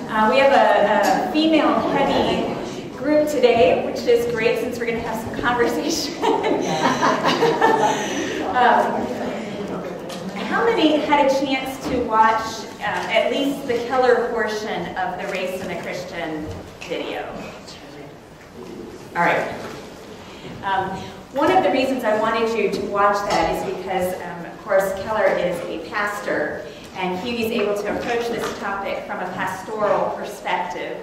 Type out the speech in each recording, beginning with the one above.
We have a female-heavy group today, which is great since we're going to have some conversation. How many had a chance to watch at least the Keller portion of the Race in a Christian video? All right. One of the reasons I wanted you to watch that is because, of course, Keller is a pastor, and he's able to approach this topic from a pastoral perspective.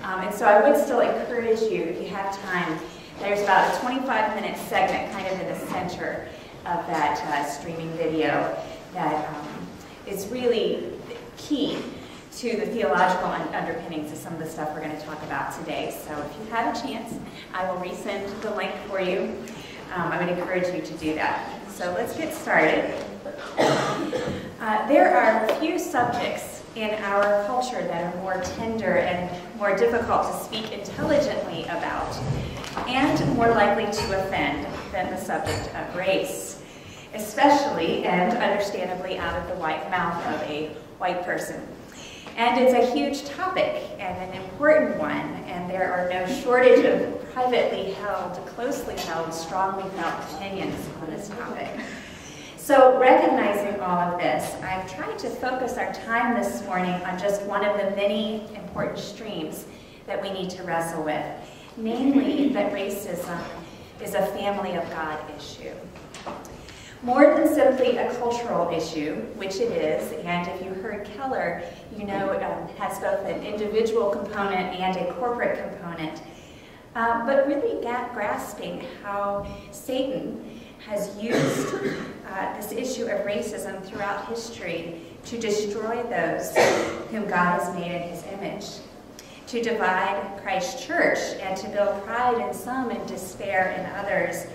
And so I would still encourage you, if you have time, there's about a 25-minute segment kind of in the center of that streaming video that is really key to the theological underpinnings of some of the stuff we're going to talk about today. So if you have a chance, I will resend the link for you. I would encourage you to do that. So let's get started. There are few subjects in our culture that are more tender and more difficult to speak intelligently about, and more likely to offend than the subject of race, especially and understandably out of the white mouth of a white person. And it's a huge topic and an important one, and there are no shortage of privately held, closely held, strongly felt opinions on this topic. So recognizing all of this, I've tried to focus our time this morning on just one of the many important streams that we need to wrestle with, namely that racism is a family of God issue. More than simply a cultural issue, which it is, and if you heard Keller, you know it has both an individual component and a corporate component, but really grasping how Satan has used this issue of racism throughout history to destroy those whom God has made in his image, to divide Christ's church and to build pride in some and despair in others,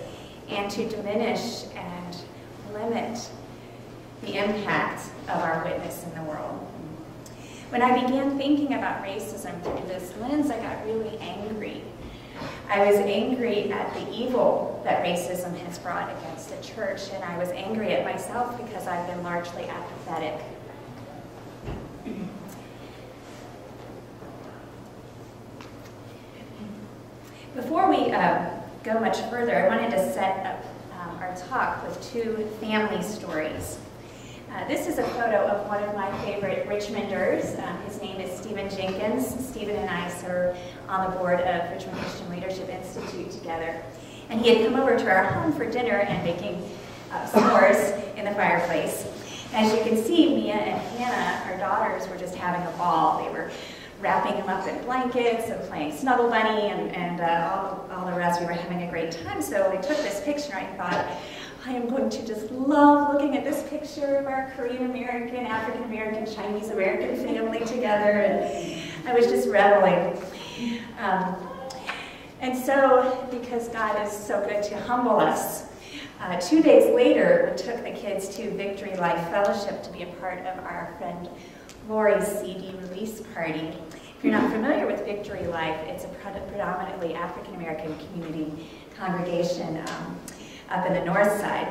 and to diminish and limit the impact of our witness in the world. When I began thinking about racism through this lens, I got really angry. I was angry at the evil that racism has brought against the church, and I was angry at myself because I've been largely apathetic. Before we go much further, I wanted to set up our talk with two family stories. This is a photo of one of my favorite Richmonders. His name is Stephen Jenkins. Stephen and I serve on the board of Richmond Christian Leadership Institute together. And he had come over to our home for dinner and making s'mores in the fireplace. As you can see, Mia and Hannah, our daughters, were just having a ball. They were wrapping him up in blankets and playing Snuggle Bunny and all the rest. We were having a great time. So I took this picture and I thought, I am going to just love looking at this picture of our Korean-American, African-American, Chinese-American family together, and I was just reveling. And so, because God is so good to humble us, 2 days later, we took the kids to Victory Life Fellowship to be a part of our friend Lori's CD release party. If you're not familiar with Victory Life, it's a predominantly African-American community congregation up in the north side.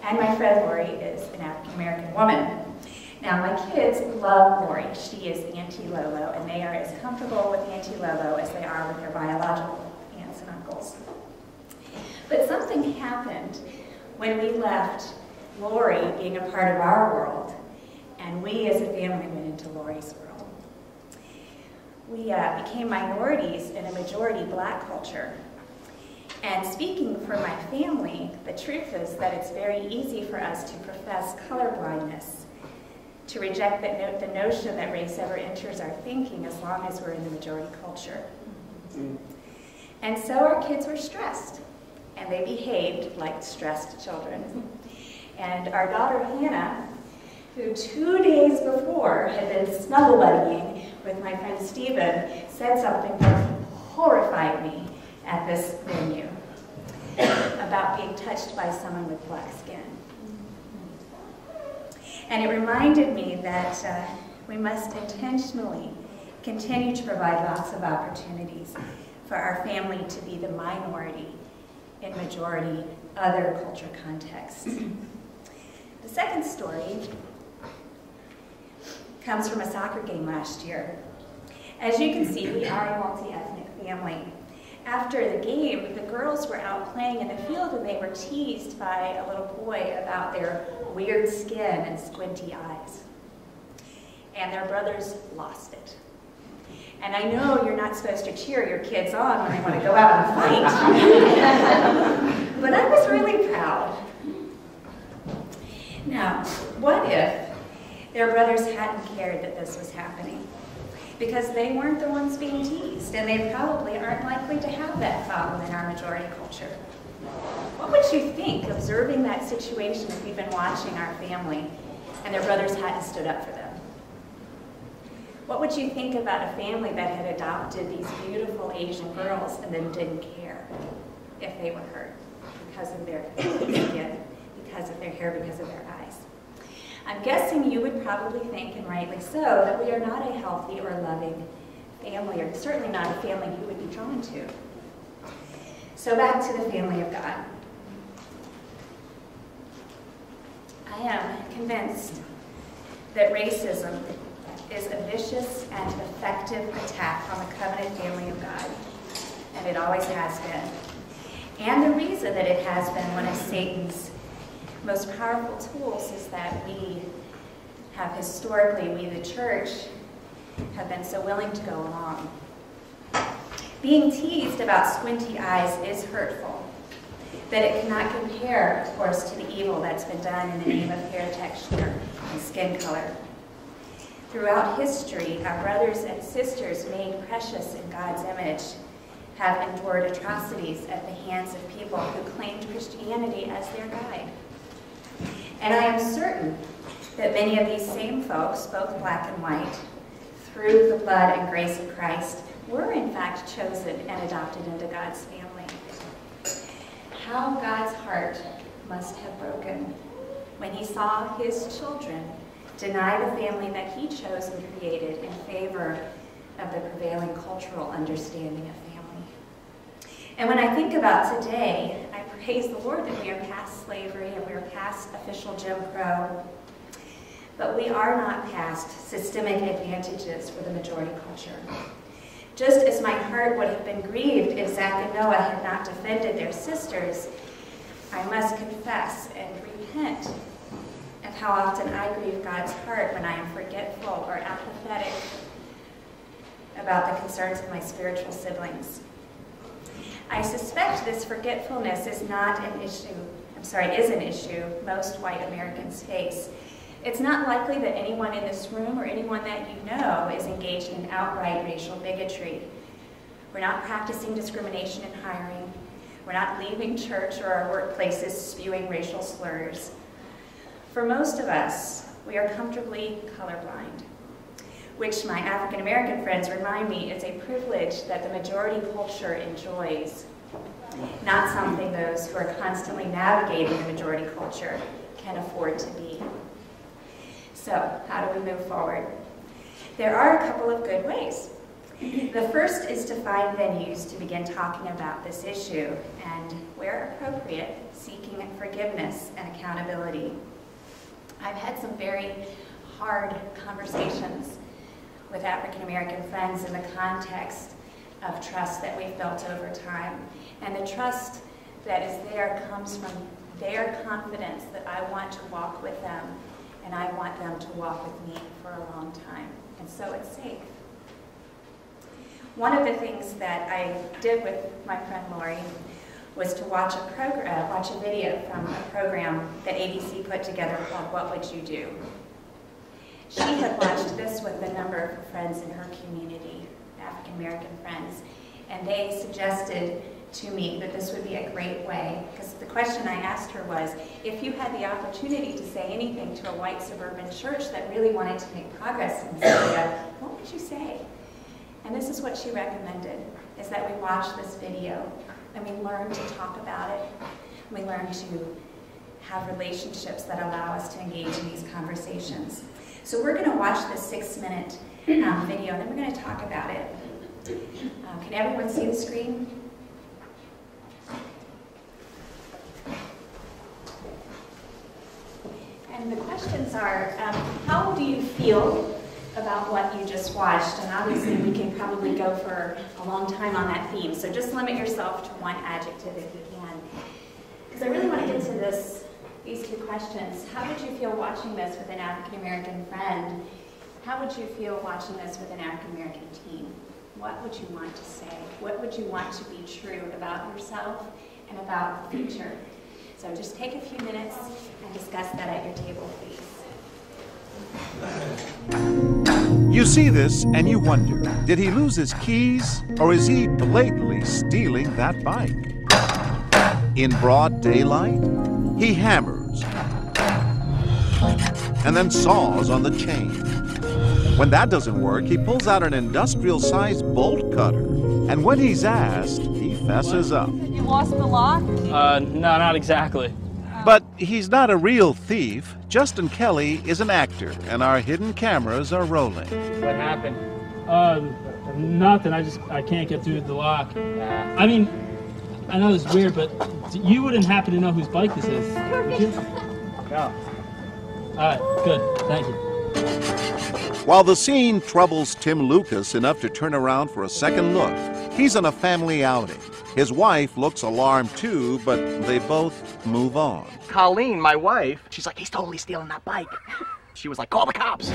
And my friend Lori is an African-American woman. Now, my kids love Lori. She is Auntie Lolo, and they are as comfortable with Auntie Lolo as they are with their biological aunts and uncles. But something happened when we left Lori being a part of our world, and we as a family went into Lori's world. We became minorities in a majority black culture. And speaking for my family, the truth is that it's very easy for us to profess colorblindness, to reject the notion that race ever enters our thinking as long as we're in the majority culture. And so our kids were stressed, and they behaved like stressed children. And our daughter Hannah, who 2 days before had been snuggle buddying with my friend Stephen, said something that horrified me at this venue about being touched by someone with black skin. And it reminded me that we must intentionally continue to provide lots of opportunities for our family to be the minority in majority other culture contexts. The second story comes from a soccer game last year. As you can see, we are a multi-ethnic family. After the game, the girls were out playing in the field and they were teased by a little boy about their weird skin and squinty eyes. And their brothers lost it. And I know you're not supposed to cheer your kids on when they want to go out and fight. But I was really proud. Now, what if their brothers hadn't cared that this was happening? Because they weren't the ones being teased, and they probably aren't likely to have that problem in our majority culture. What would you think, observing that situation, if you've been watching our family and their brothers hadn't stood up for them? What would you think about a family that had adopted these beautiful Asian girls and then didn't care if they were hurt because of their skin, because of their hair, because of their eyes? I'm guessing you would probably think, and rightly so, that we are not a healthy or loving family, or certainly not a family you would be drawn to. So back to the family of God. I am convinced that racism is a vicious and effective attack on the covenant family of God, and it always has been. And the reason that it has been one of Satan's most powerful tools is that we have historically, we the church, have been so willing to go along. Being teased about squinty eyes is hurtful, but it cannot compare, of course, to the evil that's been done in the name of hair texture and skin color. Throughout history, our brothers and sisters made precious in God's image have endured atrocities at the hands of people who claimed Christianity as their guide. And I am certain that many of these same folks, both black and white, through the blood and grace of Christ, were in fact chosen and adopted into God's family. How God's heart must have broken when he saw his children deny the family that he chose and created in favor of the prevailing cultural understanding of family. And when I think about today, I praise the Lord that we are past slavery and we are past official Jim Crow, but we are not past systemic advantages for the majority culture. Just as my heart would have been grieved if Zach and Noah had not defended their sisters, I must confess and repent of how often I grieve God's heart when I am forgetful or apathetic about the concerns of my spiritual siblings. I suspect this forgetfulness is an issue most white Americans face. It's not likely that anyone in this room or anyone that you know is engaged in outright racial bigotry. We're not practicing discrimination in hiring. We're not leaving church or our workplaces spewing racial slurs. For most of us, we are comfortably colorblind, which my African American friends remind me is a privilege that the majority culture enjoys, not something those who are constantly navigating the majority culture can afford to be. So, how do we move forward? There are a couple of good ways. The first is to find venues to begin talking about this issue and, where appropriate, seeking forgiveness and accountability. I've had some very hard conversations with African American friends in the context of trust that we've built over time. And the trust that is there comes from their confidence that I want to walk with them and I want them to walk with me for a long time. And so it's safe. One of the things that I did with my friend Lori was to watch a video from a program that ABC put together called What Would You Do? She had watched this with a number of her friends in her community, African American friends, and they suggested to me that this would be a great way, because the question I asked her was, if you had the opportunity to say anything to a white suburban church that really wanted to make progress in this area, what would you say? And this is what she recommended, is that we watch this video and we learn to talk about it. We learn to have relationships that allow us to engage in these conversations. So we're going to watch this 6-minute video and then we're going to talk about it. Can everyone see the screen? And the questions are, how do you feel about what you just watched, and obviously we can probably go for a long time on that theme, so just limit yourself to one adjective if you can. Because I really want to get to these two questions. How would you feel watching this with an African-American friend? How would you feel watching this with an African-American teen? What would you want to say? What would you want to be true about yourself and about the future? So just take a few minutes and discuss that at your table, please. You see this and you wonder, did he lose his keys or is he blatantly stealing that bike? In broad daylight, he hammers and then saws on the chain. When that doesn't work, he pulls out an industrial-sized bolt cutter. And when he's asked, he fesses up. You lost the lock? No, not exactly. But he's not a real thief. Justin Kelly is an actor, and our hidden cameras are rolling. What happened? Nothing. I can't get through the lock. I mean, I know this is weird, but you wouldn't happen to know whose bike this is, would you? No. All right, good. Thank you. While the scene troubles Tim Lucas enough to turn around for a second look, he's on a family outing. His wife looks alarmed too, but they both move on. Colleen, my wife, she's like, he's totally stealing that bike. She was like, call the cops.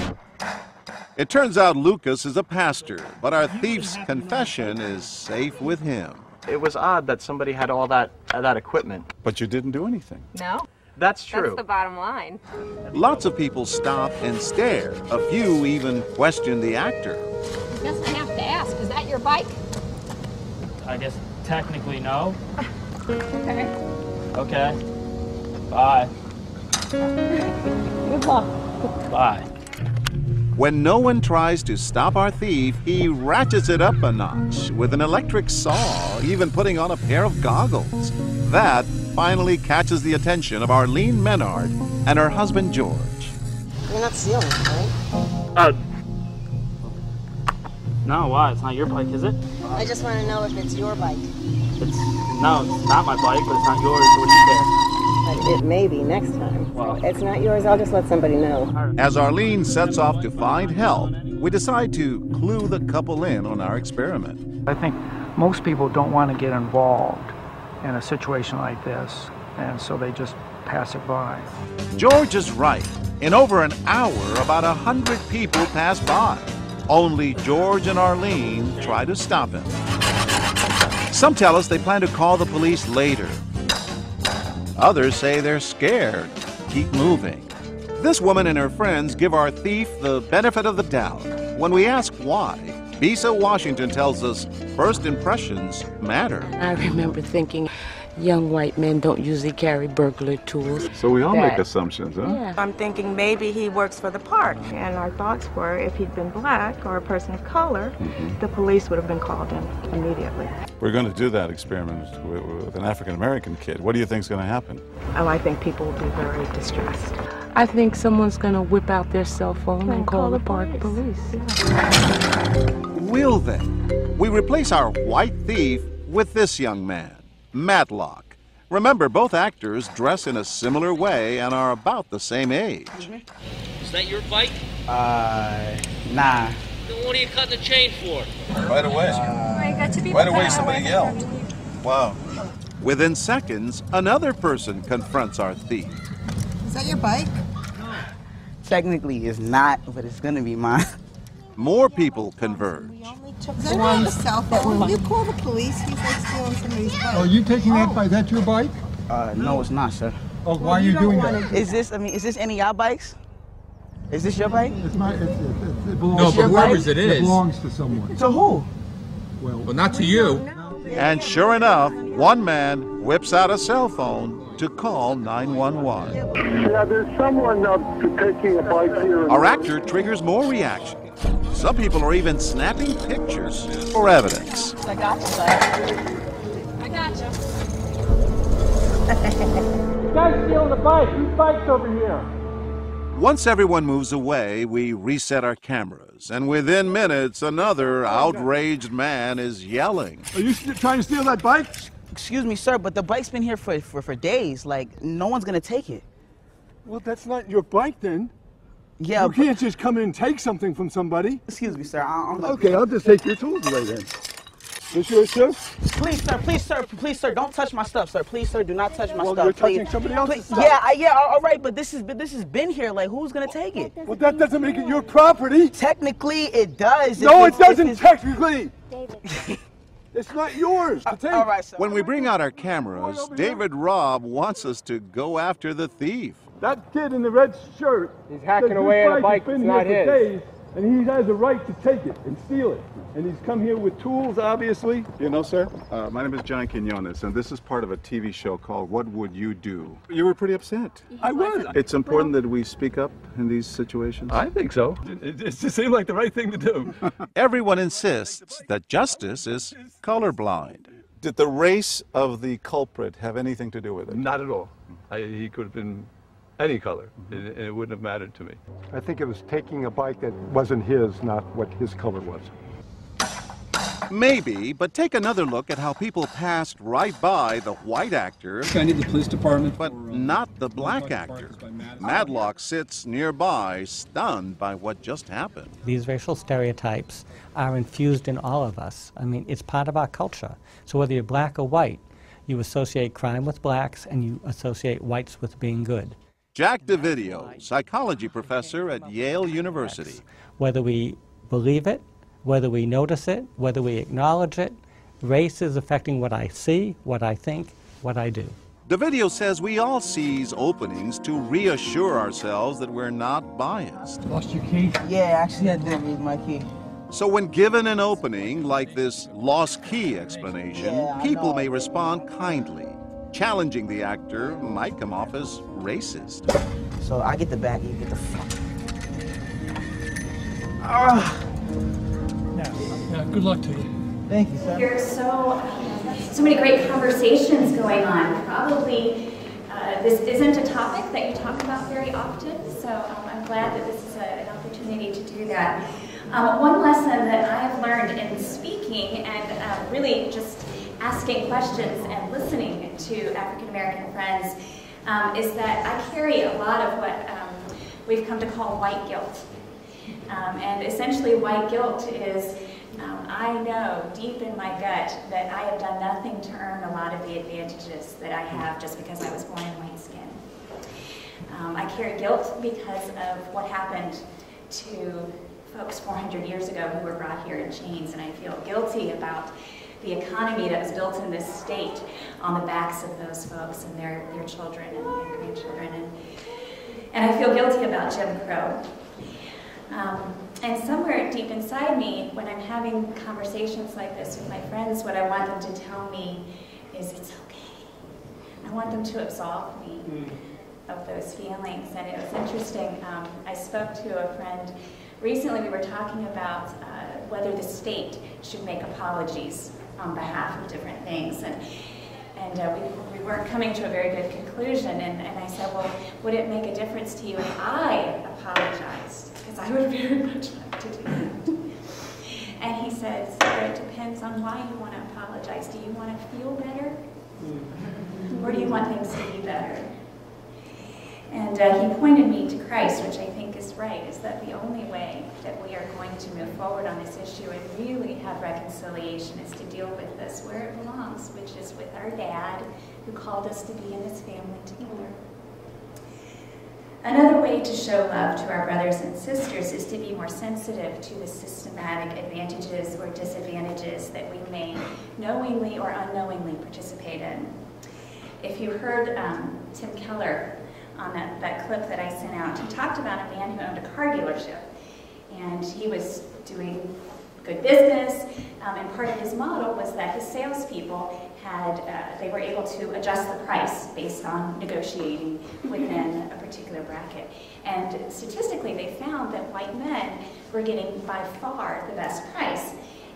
It turns out Lucas is a pastor, but our thief's confession is safe with him. It was odd that somebody had all that equipment. But you didn't do anything. No. That's true. That's the bottom line. Lots of people stop and stare. A few even question the actor. I guess I have to ask, is that your bike? I guess technically no. Okay. Okay. Bye. Good luck. Bye. When no one tries to stop our thief, he ratchets it up a notch with an electric saw, even putting on a pair of goggles. That finally catches the attention of Arlene Menard and her husband George. You're not stealing, right? No, why? It's not your bike, is it? I just want to know if it's your bike. No, it's not my bike, but it's not yours, so what do you care? But it may be next time. Well, It's not yours, I'll just let somebody know. As Arlene sets off to find help, we decide to clue the couple in on our experiment. I think most people don't want to get involved in a situation like this, and so they just pass it by. George is right. In over an hour, about 100 people pass by. Only George and Arlene try to stop him. Some tell us they plan to call the police later. Others say they're scared. Keep moving. This woman and her friends give our thief the benefit of the doubt. When we ask why, Bisa Washington tells us first impressions matter. I remember thinking young white men don't usually carry burglar tools. So we all make assumptions, huh? Yeah. I'm thinking maybe he works for the park. And our thoughts were if he'd been black or a person of color, the police would have been called in immediately. We're going to do that experiment with an African-American kid. What do you think is going to happen? Oh, I think people will be very distressed. I think someone's going to whip out their cell phone and call the park police. Will they? We replace our white thief with this young man, Matlock. Remember, both actors dress in a similar way and are about the same age. Is that your bike? Nah. Then what are you cutting the chain for? Right away. Right away, somebody yelled. Wow. Within seconds, another person confronts our thief. Is that your bike? Technically, it's not, but it's gonna be mine. More people converge. Is that on the cell phone? You call the police, he's like stealing somebody's bike. Are you taking that bike? Is that your bike? No, it's not, sir. Oh, why are you doing that? Is this any of y'all bikes? Is this your bike? It's not, it belongs No, but whoever's it is. It belongs to someone. To who? Well, not to you. And sure enough, one man whips out a cell phone to call 911. Yeah, there's someone up to taking a bike here. Our actor triggers more reaction. Some people are even snapping pictures for evidence. I got you, bud. I got you. This guy's stealing the bike. Whose bike's over here? Once everyone moves away, we reset our cameras, and within minutes, another outraged man is yelling. Are you trying to steal that bike? Excuse me, sir, but the bike's been here for days. Like, no one's gonna take it. Well, that's not your bike then. Yeah. You can't just come in and take something from somebody. Excuse me, sir. Okay, I'll just take your tools away then. This yours, sir? Please, sir. Please, sir. Please, sir. Don't touch my stuff, sir. Please, sir. Do not touch my stuff. You're touching please. somebody else's stuff. Yeah. All right, but this has been here. Like, who's gonna take it? Well, that doesn't make it your property. Technically, it does. No, it doesn't. Technically. It's not yours to take. All right, sir. When we bring out our cameras, David Robb wants us to go after the thief. That kid in the red shirt. He's hacking away at a bike that's not his. Days, and he has a right to take it and steal it. And he's come here with tools, obviously. You know, sir, my name is John Quinones, and this is part of a TV show called What Would You Do? You were pretty upset. I was. It's important that we speak up in these situations. I think so. It just seemed like the right thing to do. Everyone insists that justice is colorblind. Did the race of the culprit have anything to do with it? Not at all. He could have been any color, and it wouldn't have mattered to me. I think it was taking a bike that wasn't his, not what his color was. Maybe, but take another look at how people passed right by the white actor, I need the police department, but not the black actor. Madlock sits nearby, stunned by what just happened. These racial stereotypes are infused in all of us. I mean, it's part of our culture. So whether you're black or white, you associate crime with blacks and you associate whites with being good. Jack DeVidio, psychology professor at Yale University. Whether we believe it, whether we notice it, whether we acknowledge it, race is affecting what I see, what I think, what I do. DeVidio says we all seize openings to reassure ourselves that we're not biased. Lost your key? Yeah, actually, I did lose my key. So when given an opening like this lost key explanation, people may respond kindly. Challenging the actor might come off as racist. So I get the back, you get the front. Yeah, good luck to you. Thank you, sir. There's so many great conversations going on. Probably this isn't a topic that you talk about very often, so I'm glad that this is an opportunity to do that. One lesson that I've learned in speaking and really just asking questions and listening to African American friends is that I carry a lot of what we've come to call white guilt. And essentially white guilt is I know deep in my gut that I have done nothing to earn a lot of the advantages that I have just because I was born in white skin. I carry guilt because of what happened to folks 400 years ago who were brought here in chains, and I feel guilty about the economy that was built in this state on the backs of those folks and their children and their grandchildren. And I feel guilty about Jim Crow. And somewhere deep inside me, when I'm having conversations like this with my friends, what I want them to tell me is it's okay. I want them to absolve me of those feelings. And it was interesting, I spoke to a friend recently. We were talking about whether the state should make apologies on behalf of different things. And we weren't coming to a very good conclusion. And I said, well, would it make a difference to you if I apologized? Because I would very much like to do that. And he said, Sara, it depends on why you want to apologize. Do you want to feel better? Or do you want things to be better? And he pointed me to Christ, which I think is right, is that the only way that we are going to move forward on this issue and really have reconciliation is to deal with this where it belongs, which is with our dad, who called us to be in this family together. Another way to show love to our brothers and sisters is to be more sensitive to the systematic advantages or disadvantages that we may knowingly or unknowingly participate in. If you heard Tim Keller on that clip that I sent out, he talked about a man who owned a car dealership, and he was doing good business, and part of his model was that his salespeople they were able to adjust the price based on negotiating within a particular bracket. And statistically, they found that white men were getting by far the best price,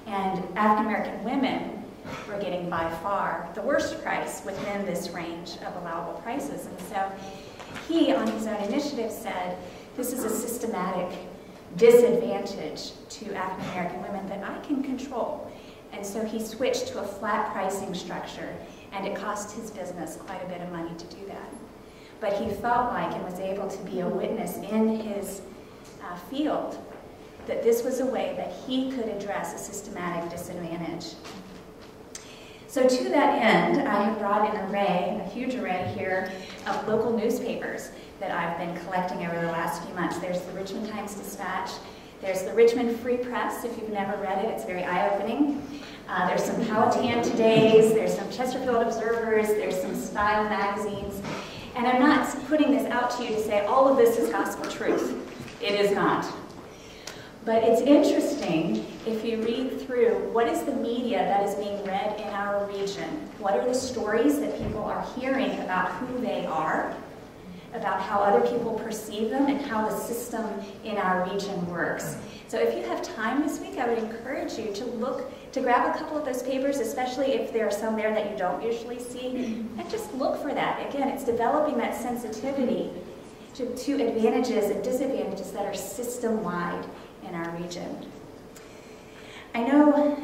and African American women were getting by far the worst price within this range of allowable prices. And so he, on his own initiative, said, this is a systematic disadvantage to African American women that I can control. And so he switched to a flat pricing structure, and it cost his business quite a bit of money to do that. But he felt like and was able to be a witness in his field, that this was a way that he could address a systematic disadvantage. So to that end, I have brought an array, a huge array here, of local newspapers that I've been collecting over the last few months. There's the Richmond Times-Dispatch, there's the Richmond Free Press. If you've never read it, it's very eye-opening. There's some Powhatan Todays, there's some Chesterfield Observers, there's some Style magazines. And I'm not putting this out to you to say all of this is gospel truth. It is not. But it's interesting if you read through what is the media that is being read in our region. What are the stories that people are hearing about who they are, about how other people perceive them, and how the system in our region works. So if you have time this week, I would encourage you to grab a couple of those papers, especially if there are some there that you don't usually see, and just look for that. Again, it's developing that sensitivity to advantages and disadvantages that are system-wide in our region. I know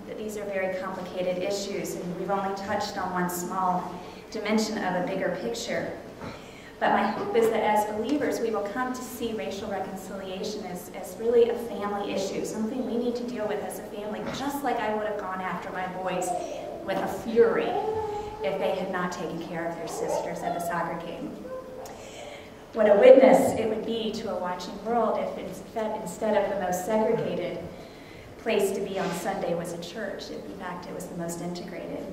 that these are very complicated issues, and we've only touched on one small dimension of a bigger picture. But my hope is that as believers, we will come to see racial reconciliation as really a family issue, something we need to deal with as a family, just like I would have gone after my boys with a fury if they had not taken care of their sisters at the soccer game. What a witness it would be to a watching world if instead of the most segregated place to be on Sunday was a church. In fact, it was the most integrated.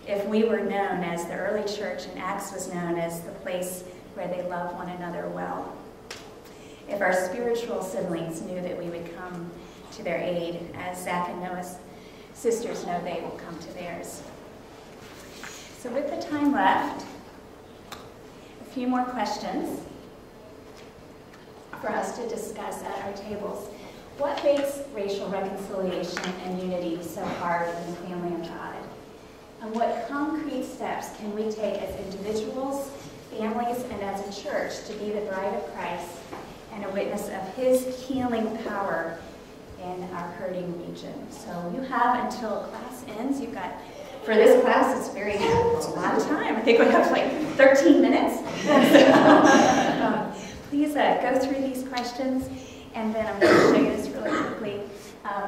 If we were known as the early church and Acts was known as the place where they love one another well. If our spiritual siblings knew that we would come to their aid, as Zach and Noah's sisters know they will come to theirs. So with the time left, a few more questions for us to discuss at our tables. What makes racial reconciliation and unity so hard in the family of God? And what concrete steps can we take as individuals, families, and as a church to be the bride of Christ and a witness of his healing power in our hurting region? So you have until class ends. You've got, for this class, it's a lot of time. I think we have like 13 minutes. Please go through these questions, and then I'm going to show you this really quickly.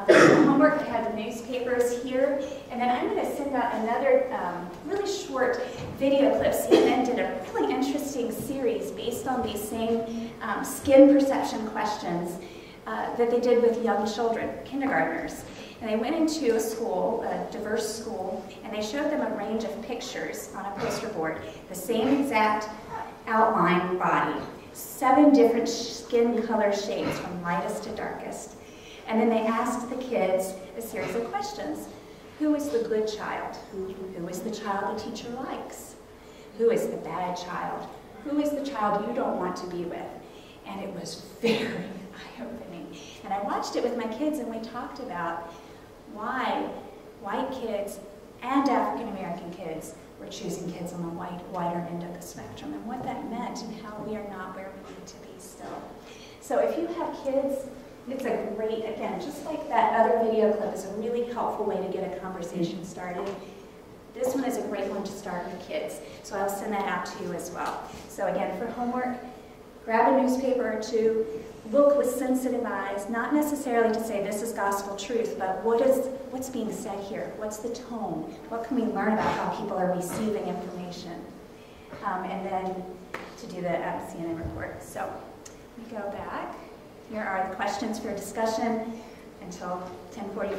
The homework, I have the newspapers here, and then I'm going to send out another really short video clip. CNN did a really interesting series based on these same skin perception questions that they did with young children, kindergartners. And they went into a school, a diverse school, and they showed them a range of pictures on a poster board, the same exact outline body, 7 different skin color shades from lightest to darkest. And then they asked the kids a series of questions. Who is the good child? Who is the child the teacher likes? Who is the bad child? Who is the child you don't want to be with? And it was very eye-opening. And I watched it with my kids, and we talked about why white kids and African-American kids were choosing kids on the wider end of the spectrum, and what that meant and how we are not where we need to be still. So if you have kids, it's a great, again, just like that other video clip is a really helpful way to get a conversation started. This one is a great one to start with kids, so I'll send that out to you as well. So again, for homework, grab a newspaper or two, look with sensitive eyes, not necessarily to say this is gospel truth, but what's being said here? What's the tone? What can we learn about how people are receiving information? And then to do the CNN report. So we go back. Here are the questions for discussion until 10:45.